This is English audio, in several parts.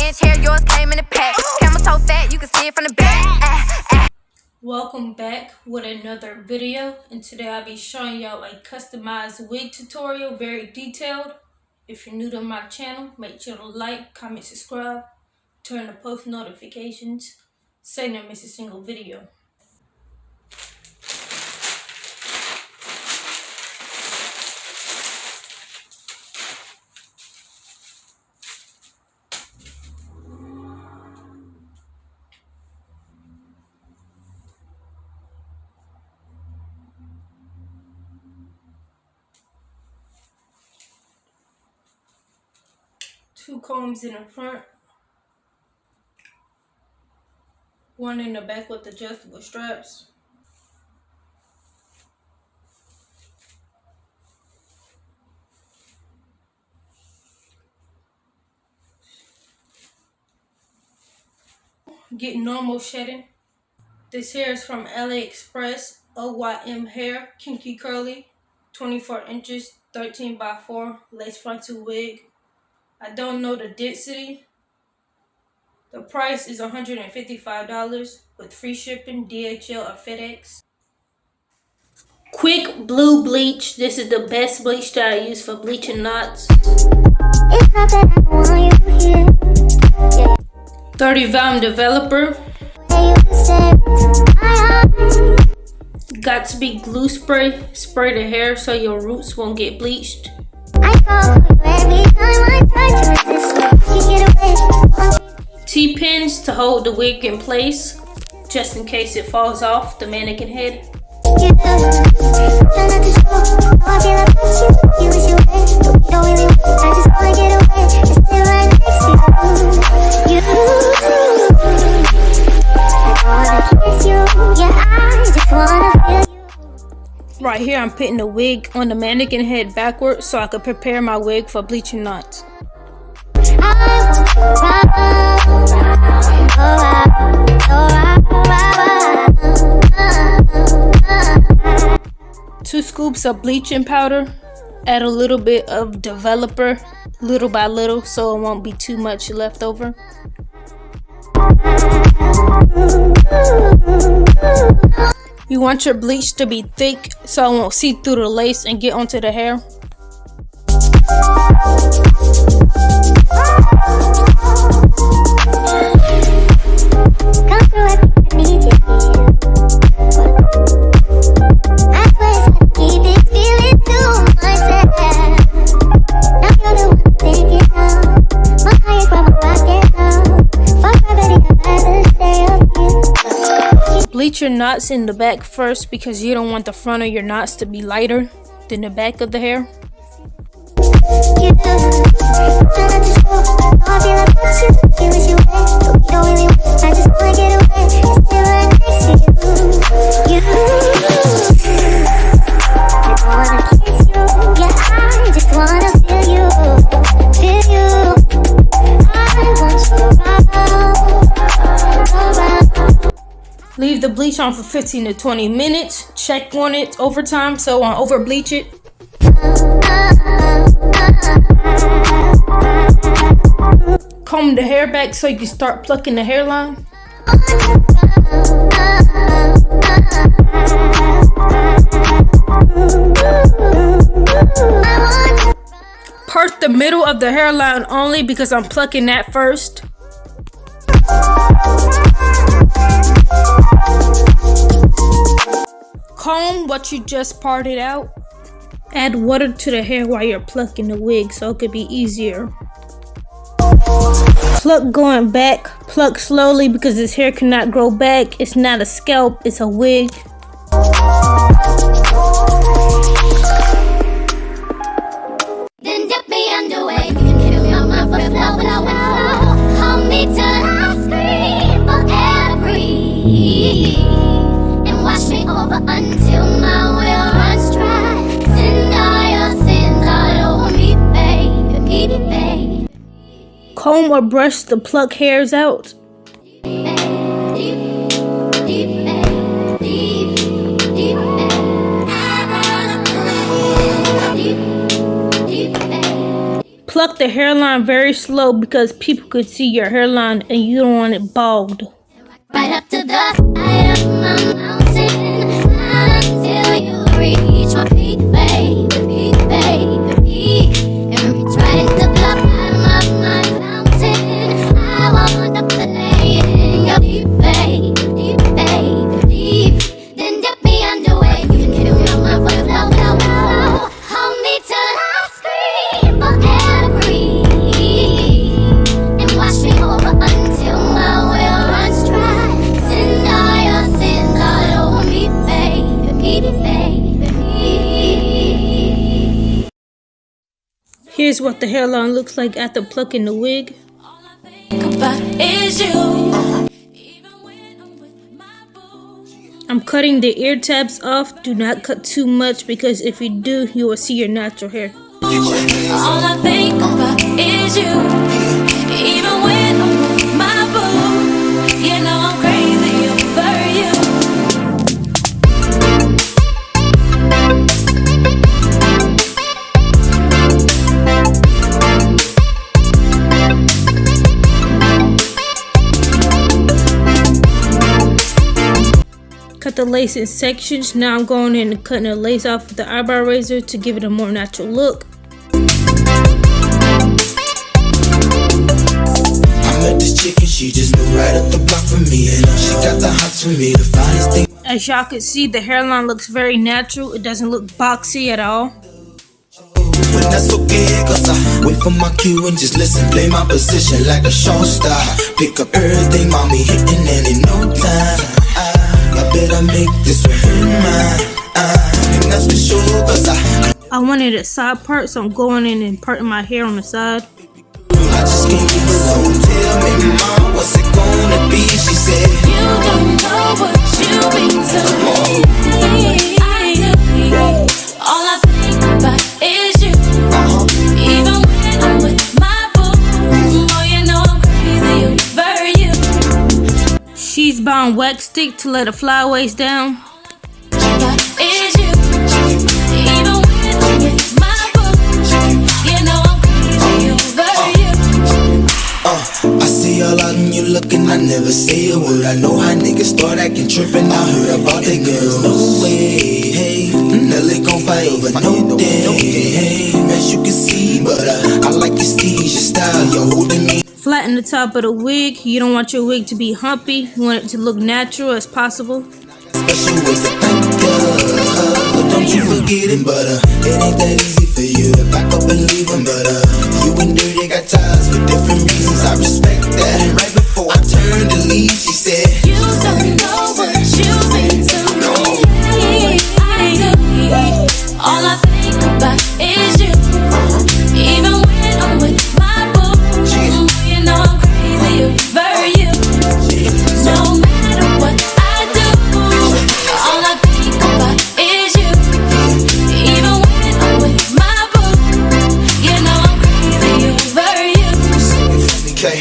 inch hair, yours came in a pack. Camel toe fat, you can see it from the back. Welcome back with another video, and today I'll be showing y'all a customized wig tutorial, very detailed. If you're new to my channel, make sure to like, comment, subscribe, turn on post notifications so you never miss a single video. Two combs in the front, one in the back with adjustable straps. Get normal shedding. This hair is from AliExpress, OYM hair, kinky curly, 24 inches, 13x4, lace frontal wig. I don't know the density. The price is $155 with free shipping, DHL or FedEx. Quick blue bleach. This is the best bleach that I use for bleaching knots. 30 volume developer. Got to be glue spray. Spray the hair so your roots won't get bleached. T-pins to hold the wig in place, just in case it falls off the mannequin head. Right here, I'm putting the wig on the mannequin head backwards so I can prepare my wig for bleaching knots. Two scoops of bleaching powder. Add a little bit of developer, little by little, so it won't be too much left over. You want your bleach to be thick so it won't see through the lace and get onto the hair. Bleach your knots in the back first because you don't want the front of your knots to be lighter than the back of the hair. Leave the bleach on for 15 to 20 minutes. Check on it over time so I won't over bleach it. Comb the hair back so you can start plucking the hairline. Part the middle of the hairline only because I'm plucking that first. Comb what you just parted out. Add water to the hair while you're plucking the wig so it could be easier. Pluck going back. Pluck slowly because this hair cannot grow back. It's not a scalp, it's a wig. Then dip me underway. You can kill me on my foot, flow. Hold me till I scream or air breathe. And wash me over until my will runs dry. Send all your sins all over me, baby. Comb or brush the pluck hairs out. pluck the hairline very slow because people could see your hairline and you don't want it bald. Right up to the side of my mountain until you reach my peak, baby, peak, baby, peak. And reach right into the bottom of my mountain. I wanna play in your deep, baby, deep, baby, deep. Then dip me underway. You can feel my voice flow, flow, flow. Hold me till I scream for air to breathe. And wash me over until my well runs dry. Send all your sins all over me, baby, baby, baby. Here's what the hairline looks like after plucking the wig. I'm cutting the ear tabs off. Do not cut too much because if you do, you will see your natural hair. All I think about is you. Even when I'm with my boo, you know I'm crazy over you. Cut the lace in sections. Now I'm going in and cutting the lace off with the eyebrow razor to give it a more natural look. I met this chick and she just moved right up the block from me, and she got the hots for me, the finest thing. As y'all can see, the hairline looks very natural. It doesn't look boxy at all. When that's okay, cause I wait for my cue and just listen, play my position like a show star. Pick up everything, mommy hitting, and in no time I better make this one mine. And that's for sure, cause I wanted a side part, so I'm going in and parting my hair on the side. I just can't keep it low. Tell me, mom, what's it gonna be? She said, You don't know what you mean to me. I do. All I think about is you. Even when I'm with my boo, oh, you know I'm crazy over you. She's buying wax stick to let her flyaways down. Is you. Even when I'm with my boo, you know I'm crazy over you. I see all out and you looking, I never say a word. I know how niggas start acting trippin'. I heard about they girls. No way, hey, Nelly gon' fight over no day, hey, as you can see, but I like your steez, your style, you're holding me. Flatten the top of the wig. You don't want your wig to be humpy. You want it to look natural as possible. Special ways to thank you, don't you forget it, but it ain't that easy for you to back up and leave them, but you and Dirty got ties for different reasons, I respect that. And right before I turned to leave, she said, You don't know what you mean to me. I do. All I think about is you. Even when I'm with my boo, you know I'm crazy over you. No matter what I do, all I think about is you. Even when I'm with my boo, you know I'm crazy over you. okay.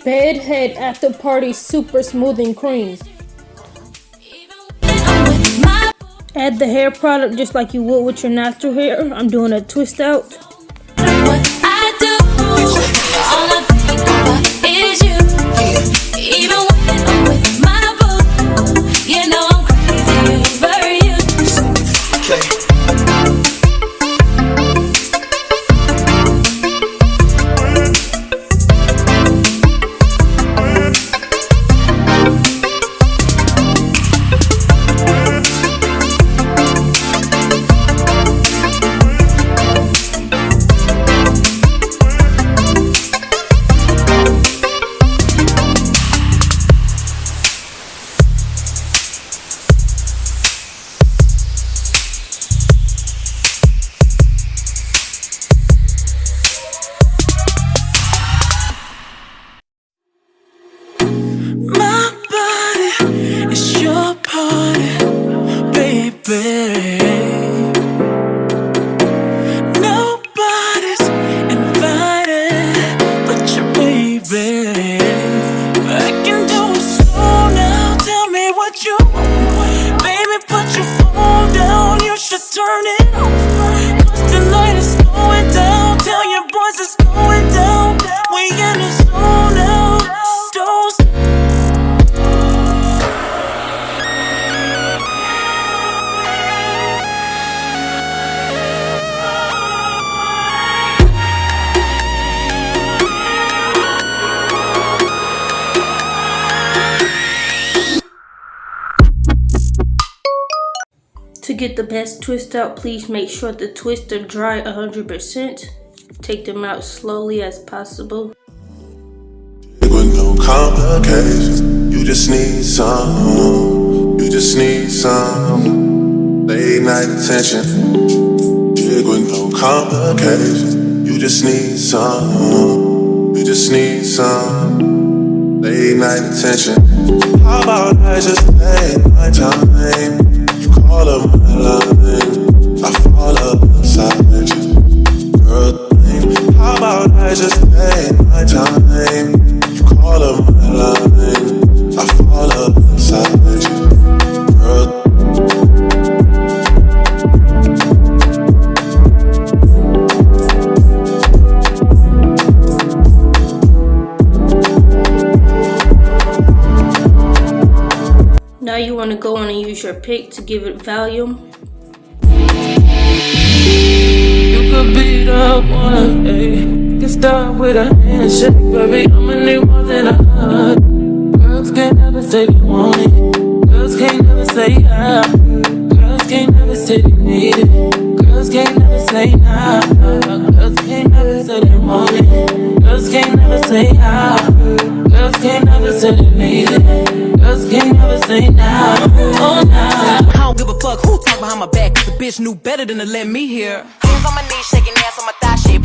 Bedhead after party super smoothing cream. Add the hair product just like you would with your natural hair. I'm doing a twist out. What I do, all I think think about is you. Even when I'm with my boo, you know I'm crazy over you. Okay. My body is your party, baby. Nobody's invited but your baby. I can do it slow now. Tell me what you want, baby. Put your phone down. You should turn it off. 'Cause tonight is going down. Tell your boys it's going down. We in the zone now. Don't stop. To get the best twist out, please make sure the twists are dry 100%. Take them out slowly as possible. With no complications, you just need some. You just need some late night attention. Big with no complications, you just need some. You just need some late night attention. How about I just take my time? Call up my line, I fall up inside you. Girl, how about I just take my time? Call up my line, I fall up inside you. Girl, Now you want to go on and use your pick to give it volume. You could be the one, ayy. Can start with a handshake, baby. I'ma need more than a hug. Girls can't never say they want it. Girls can't never say how. Girls can't never say they need it. Girls can't never say nah. Girls can't never say they want it. Girls can't never say how. Girls can't never say they need it. Girls can't never say nah. Oh nah. I don't give a fuck who talk behind my back, 'cause the bitch knew better than to let me hear. Hands on my knees, shaking ass on my thigh shape.